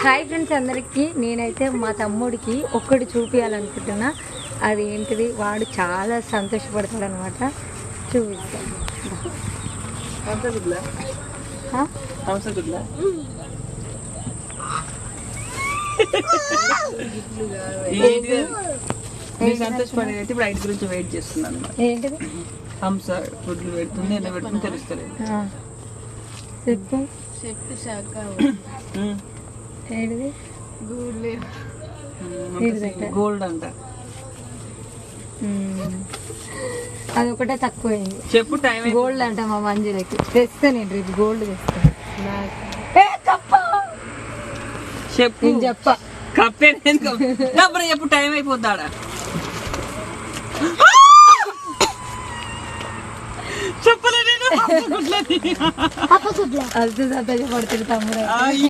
Hi friends అందరికీ, నేనైతే మా తమ్ముడికి ఒక్కటి చూపించాలనుకుంటున్నా. అది ఏంటిది, వాడు చాలా సంతోషపడతాడు అనమాట. చూపిస్తాను. సంతోషపడేది ఇప్పుడు 5 గురించి వెయిట్ చేస్తున్నాను. ఏంటిది హంస గుడ్లు పెడుతుంది, ఎలా పెడుతుంది తెలుస్తలేదు. చెప్పు చెప్పు శాఖ ఏంటిది గోల్డ్ అంట. అది ఒకటే తక్కువైంది. చెప్పు టైం. గోల్డ్ అంట మా మంజులకి. తెస్తా నేను రేపు గోల్డ్ తెస్తా. చెప్పు. నేను చెప్ప కప్పే చెప్పు టైం అయిపోతాడా. చెప్పలే నేను. అల్స సంతోషపడుతుంది తమ్ముడు.